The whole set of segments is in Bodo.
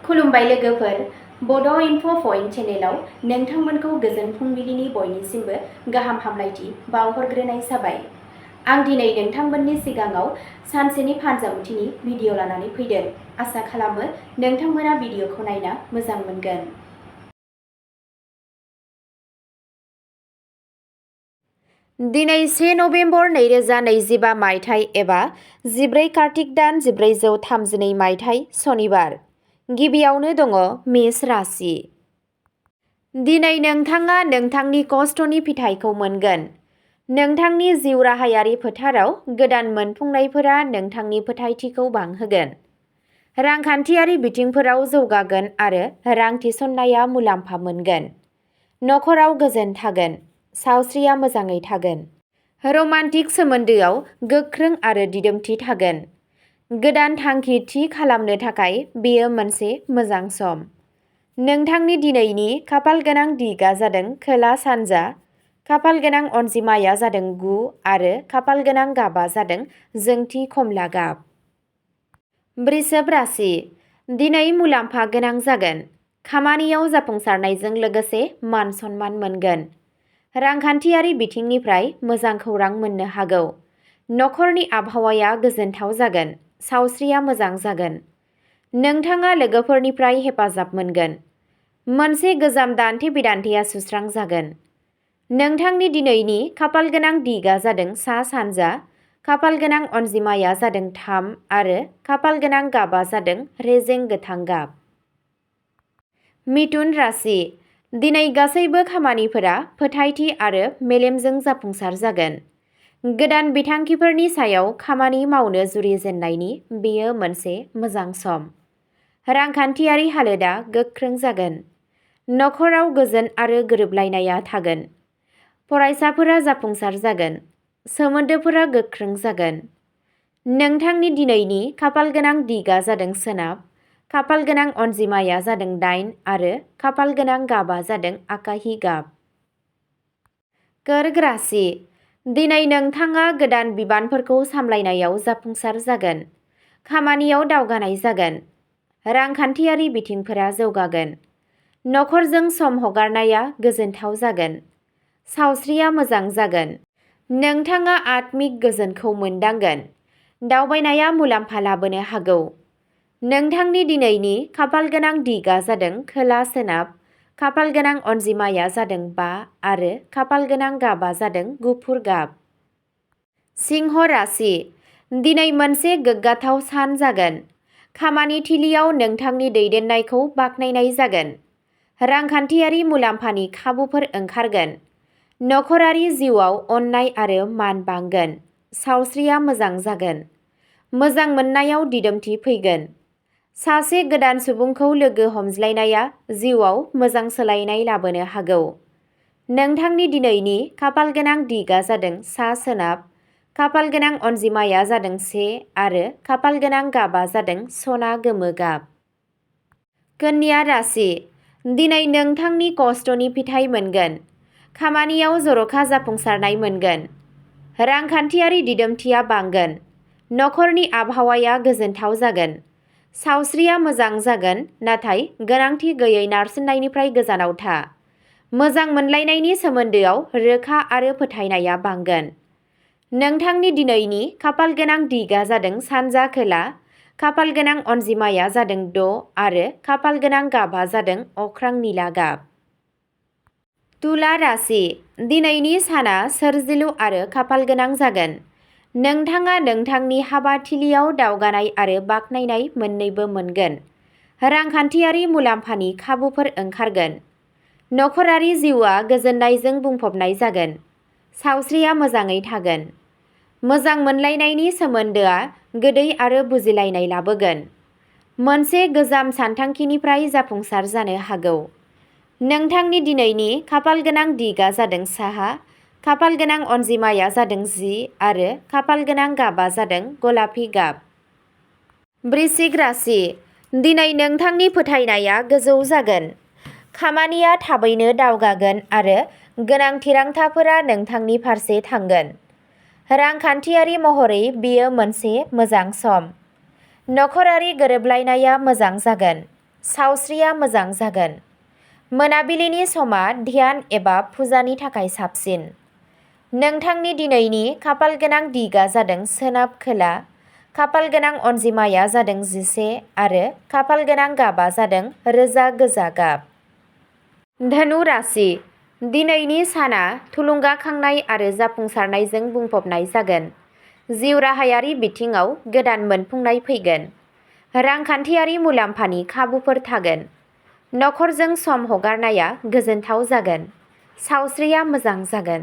खुलुमबाय लोगोफोर, बड' इनफ' पइन्ट चेनेलाव नोंथांमोनखौ गोजोन फुंबिलिनि बयनिसिमबो गाहाम हामलायथि बावहरग्रोनाय जाबाय। आं दिनै नोंथांमोननि सिगाङाव सानसेनि फानजामुथिनि भिडिअ लानानै फैदों। आसा खालामो नोंथांमोना भिडिअखौ नायना मोजां मोनगोन। दिनै 1 नभेम्बर 2025 मायथाइ एबा 14 कार्तिक दान 1432 मायथाइ सनिबार। गिबियावनो दङ मेष राशि। दिनै नोंथाङा नोंथांनि खस्थ'नि फिथाइखौ मोनगोन। नोंथांनि जिउ राहायारि फोथाराव गोदान मोनफुंनायफोरा नोंथांनि फोथायथिखौ बांहोगोन। रांखान्थियारि बिथिंफोराव जौगागोन आरो रां थिसननाया मुलाम्फा मोनगोन। नखराव गोजोन थागोन। सावस्रिया मोजाङै थागोन। रमान्टिक सोमोन्दोआव गोख्रों आरो दिदोमथि थागोन। गोदान थांखि थि खालामनो थाखाय बेयो मोनसे मोजां सम। नोंथांनि दिनैनि खाफालगोनां दिगआ जादों खोला-सानजा, खाफालगोनां अनजिमाया जादों 9 आरो खाफालगोनां गाबआ जादों जोंथि खमला गाब। वृषभ राशि। दिनै मुलाम्फा गोनां जागोन। खामानियाव जाफुंसारनायजों लोगोसे मान-सन्मान मोनगोन। रांखान्थियारि बिथिंनिफ्राय मोजां खौरां मोननो हागौ। नखरनि आबहावाया गोजोनथाव जागोन। सावस्रिया मोजां जागोन। नोंथाङा लोगोफोरनिफ्राय हेफाजाब मोनगोन। मोनसे गोजाम दान्थे-बिदान्थेया सुस्रांजागोन। नोंथांनि दिनैनि खाफालगोनां दिगआ जादों सा-सानजा, खाफालगोनां अनजिमाया जादों 3 आरो खाफालगोनां गाबआ जादों रेजें गोथां गाब। मिथुन राशि। दिनै गासैबो खामानिफोरा फोथायथि आरो मेलेमजों जाफुंसार जागोन। गोदान बिथांखिफोरनि सायाव खामानि मावनो जुरिजेननायनि बेयो मोनसे मोजां सम। रांखान्थियारि हालोदा गोख्रों जागोन। नखराव गोजोन आरो गोरोबलायनाया थागोन। फरायसाफोरा जाफुंसार जागोन। सोमोन्दोफोरा गोख्रों जागोन। नोंथांनि दिनैनि खाफालगोनां दिगआ जादों सोनाब, खाफालगोनां अनजिमाया जादों 8 आरो खाफालगोनां गाबआ जादों आकाहि गाब। कर्क राशि। दिनै नोंथाङा गोदान बिबानफोरखौ सामलायनायाव जाफुंसार जागोन। खामानियाव दावगानाय जागोन। रांखान्थियारि बिथिंफोरा जौगागोन। नखरजों सम हगारनाया गोजोनथाव जागोन। सावस्रिया मोजां जागोन। नोंथाङा आत्मिक गोजोनखौ मोनदांगोन। दावबायनाया मुलाम्फा लाबोनो हागौ। नोंथांनि दिनैनि खाफालगोनां दिगआ जादों खोला-सोनाब, खाफालगोनां अनजिमाया जादों 5 आरो खाफालगोनां गाबआ जादों गुफुर गाब। सिंह राशि। दिनै मोनसे गोग्गाथाव सान जागोन। खामानि थिलियाव नोंथांनि दैदेननायखौ बाख्नायनाय जागोन। रांखान्थियारि मुलाम्फानि खाबुफोर ओंखारगोन। नखरारि जिउआव अननाय आरो मान बांगोन। सावस्रिया मोजां जागोन। मोजां मोननायाव दिदोमथि फैगोन। सासे गोदान सुबुंखौ लोगो हमज्लायनाया जिउआव मोजां सोलायनाय लाबोनो हागौ। नोंथांनि दिनैनि खाफालगोनां दिगआ जादों सा-सोनाब, खाफालगोनां अनजिमाया जादों 1 आरो खाफालगोनां गाबआ जादों सना गोमो गाब। कन्या राशि। दिनै नोंथांनि खस्थ'नि फिथाइ मोनगोन। खामानियाव जर'खा जाफुंसारनाय मोनगोन। रांखान्थियारि दिदोमथिया बांगोन। नखरनि आबहावाया गोजोनथाव जागोन। सावस्रिया मोजां जागोन, नाथाय गोनांथि गैयै नारसिननायनिफ्राय गोजानाव था। मोजां मोनलायनायनि सोमोन्दोआव रोखा आरो फोथायनाया बांगोन। नोंथांनि दिनैनि खाफालगोनां दिगआ जादों सानजा खोला, खाफालगोनां अनजिमाया जादों 6 आरो खाफालगोनां गाबआ जादों अख्रां निला गाब। तुला राशि। दिनैनि साना सोरजिलु आरो खाफालगोनां जागोन। नोंथाङा नोंथांनि हाबाथिलियाव दावगानाय आरो बाख्नायनाय मोन्नैबो मोनगोन। रांखान्थियारि मुलाम्फानि खाबुफोर ओंखारगोन। नखरारि जिउआ गोजोननायजों बुंफबनाय जागोन। सावस्रिया मोजाङै थागोन। मोजां मोनलायनायनि सोमोन्दोआ गोदै आरो बुजिलायनाय लाबोगोन। मोनसे गोजाम सानथांखिनिफ्राय जाफुंसार जानो हागौ। नोंथांनि दिनैनि खाफालगोनां दिगआ जादों साहा, खाफालगोनां अनजिमाया जादों 10 आरो खाफालगोनां गाबआ जादों गलापि गाब। वृश्चिक राशि। दिनै नोंथांनि फोथायनाया गोजौ जागोन। खामानिया थाबैनो दावगागोन आरो गोनां थिरांथाफोरा नोंथांनि फारसे थांगोन। रांखान्थियारि महरै बेयो मोनसे मोजां सम। नखरारि गोरोबलायनाया मोजां जागोन। सावस्रिया मोजां जागोन। मोनाबिलिनि समा ध्यान एबा फुजानि थाखाय साबसिन। नोंथांनि दिनैनि खाफालगोनां दिगा जादों सोनाब खोला, खाफालगोनां अनजिमाया जादों 11 आरो खाफालगोनां गाबा जादों रोजा गोजा गाब। धनु राशि। दिनैनि साना थुलुंगाखांनाय आरो जाफुंसारनायजों बुंफबनाय जागोन। जिउ राहायारि बिथिङाव गोदान मोनफुंनाय फैगोन। रांखान्थियारि मुलाम्फानि खाबुफोर थागोन। नखरजों सम हगारनाया गोजोनथाव जागोन। सावस्रिया मोजां जागोन।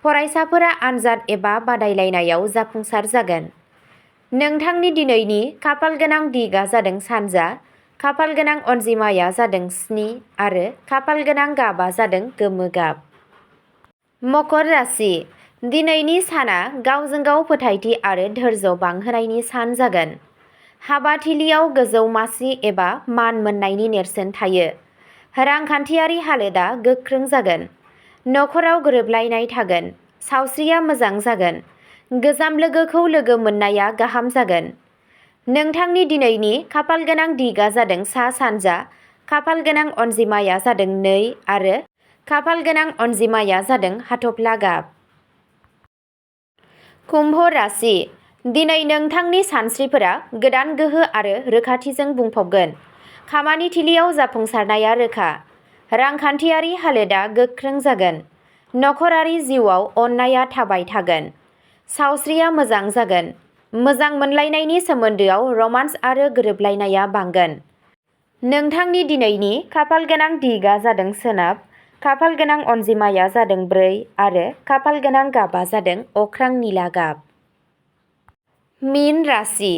फरायसाफोरा आनजाद एबा बादायलायनायाव जाफुंसार जागोन। नोंथांनि दिनैनि खाफालगोनां दिगा जादों सानजा, खाफालगोनां अनजिमाया जादों 7 आरो खाफालगोनां गाबा जादों गोमो गाब। मकर राशि। दिनैनि साना गावजों गाव फोथायथि आरो धैर्य बांहोनायनि सान जागोन। हाबाथिलियाव गोजौ मासि एबा मान मोननायनि नेरसोन थायो। रांखान्थियारि हालोदा गोख्रों जागोन। नखराव गोरोबलायनाय थागोन। सावस्रिया मोजां जागोन। गोजाम लोगोखौ लोगो मोननाया गाहाम जागोन। नोंथांनि दिनैनि खाफालगोनां दिगा जादों सा सानजा, खाफालगोनां अनजिमाया जादों 2 आरो खाफालगोनां अनजिमाया जादों हाथफ्ला गाब। कुम्भ राशि। दिनै नोंथांनि सानस्रिफोरा गोदान गोहो आरो रोखाथिजों बुंफबगोन। खामानि थिलियाव जाफुंसारनाया रोखा। रांखान्थियारि हालोदा गोख्रों जागोन। नखरारि जिउआव अननाया थाबाय थागोन। सावस्रिया मोजां जागोन। मोजां मोनलायनायनि सोमोन्दोआव रमान्स आरो गोरोबलायनाया बांगोन। नोंथांनि दिनैनि खाफालगोनां दिगा जादों सोनाब, खाफालगोनां अनजिमाया जादों 4 आरो खाफालगोनां गाबा जादों अख्रां निला गाब। मीन राशि।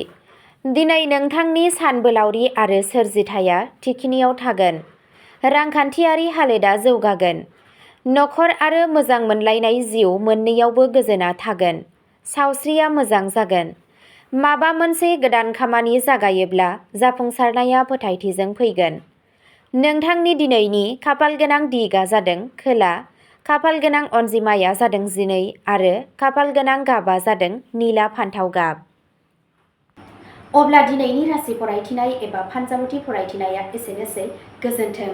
दिनै नोंथांनि सानबोलावरि आरो सोरजिथाया थिखिनियाव थागोन। रांखान्थियारि हालोदा जौगागोन। नखर आरो मोजां मोनलायनाय जिउ मोन्नैयावबो गोजोना थागोन। सावस्रिया मोजां जागोन। माबा मोनसे गोदान खामानि जागायोब्ला जाफुंसारनाया फोथायथिजों फैगोन। नोंथांनि दिनैनि खाफालगोनां दिगा जादों खोला, खाफालगोनां अनजिमाया जादों 12 आरो खाफालगोनां गाबा जादों निला फान्थाव गाब। अब्ला दिनैनि राशि फरायथिनाय एबा फानजामुथि फरायथिनाया एसेनोसै। गोजोन्थों।